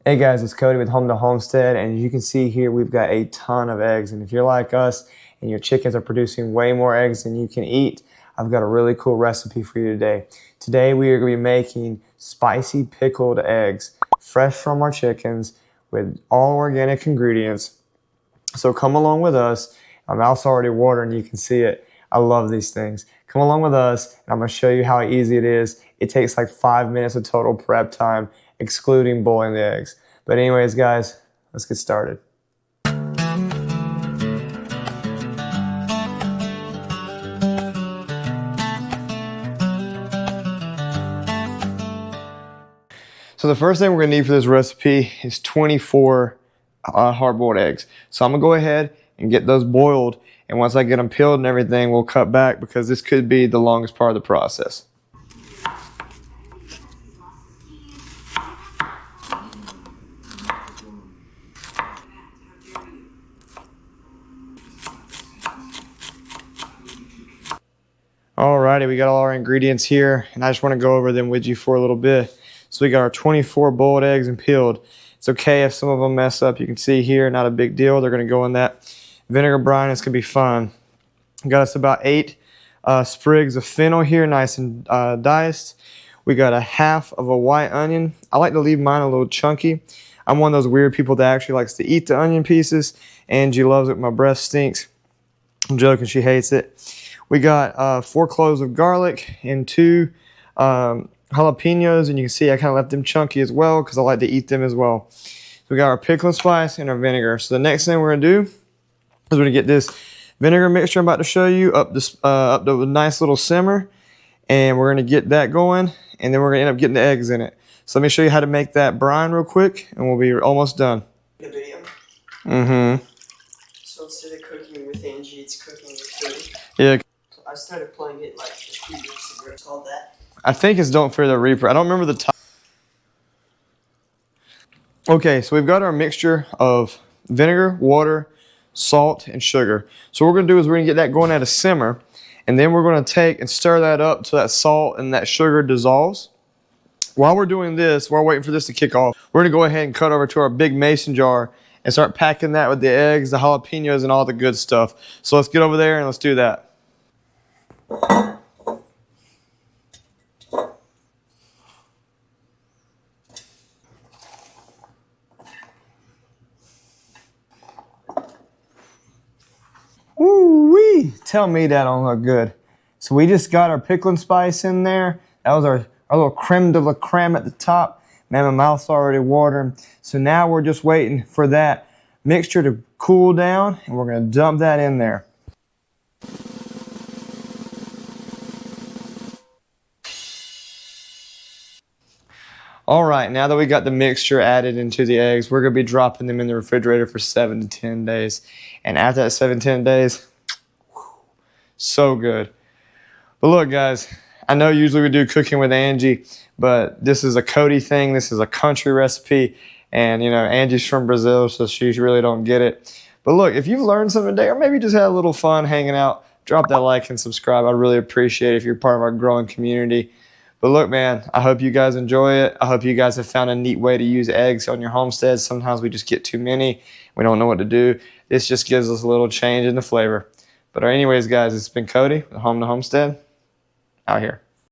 Hey guys, it's Cody with Home to Homestead, and as you can see here, we've got a ton of eggs. And if you're like us and your chickens are producing way more eggs than you can eat, I've got a really cool recipe for you today. Today we are going to be making spicy pickled eggs, fresh from our chickens with all organic ingredients. So come along with us. My mouth's already watering, you can see it. I love these things. Come along with us, and I'm going to show you how easy it is. It takes like 5 minutes of total prep time, excluding boiling the eggs. But anyways, guys, let's get started. So the first thing we're going to need for this recipe is 24 hard-boiled eggs. So I'm going to go ahead and get those boiled, and once I get them peeled and everything, we'll cut back because this could be the longest part of the process. Alrighty, we got all our ingredients here, and I just want to go over them with you for a little bit. So we got our 24 boiled eggs and peeled. It's okay if some of them mess up. You can see here, not a big deal. They're going to go in that vinegar brine. It's going to be fun. We got us about 8 sprigs of fennel here, nice and diced. We got a half of a white onion. I like to leave mine a little chunky. I'm one of those weird people that actually likes to eat the onion pieces. Angie loves it. My breath stinks. I'm joking. She hates it. We got 4 cloves of garlic and 2 jalapenos, and you can see I kind of left them chunky as well because I like to eat them as well. So we got our pickling spice and our vinegar. So the next thing we're going to do is we're going to get this vinegar mixture I'm about to show you up to a nice little simmer, and we're going to get that going, and then we're going to end up getting the eggs in it. So let me show you how to make that brine real quick, and we'll be almost done. The video. So instead of cooking with Angie, it's cooking with Cody. Yeah. I started playing it like a few years ago. It's called that. I think it's Don't Fear the Reaper. I don't remember the title. Okay, so we've got our mixture of vinegar, water, salt, and sugar. So what we're going to do is we're going to get that going at a simmer, and then we're going to take and stir that up till that salt and that sugar dissolves. While we're doing this, while we're waiting for this to kick off, we're going to go ahead and cut over to our big mason jar and start packing that with the eggs, the jalapenos, and all the good stuff. So let's get over there and let's do that. Woo-wee! Tell me that don't look good. So we just got our pickling spice in there. That was our little creme de la creme at the top. Man, my mouth's already watering. So now we're just waiting for that mixture to cool down, and we're going to dump that in there. All right, now that we got the mixture added into the eggs, we're going to be dropping them in the refrigerator for 7 to 10 days. And after that 7 to 10 days, so good. But look, guys, I know usually we do cooking with Angie, but this is a Cody thing. This is a country recipe. And, you know, Angie's from Brazil, so she really don't get it. But look, if you've learned something today, or maybe just had a little fun hanging out, drop that like and subscribe. I'd really appreciate it if you're part of our growing community. But look, man, I hope you guys enjoy it. I hope you guys have found a neat way to use eggs on your homestead. Sometimes we just get too many. We don't know what to do. This just gives us a little change in the flavor. But anyways, guys, it's been Cody with Home to Homestead out here.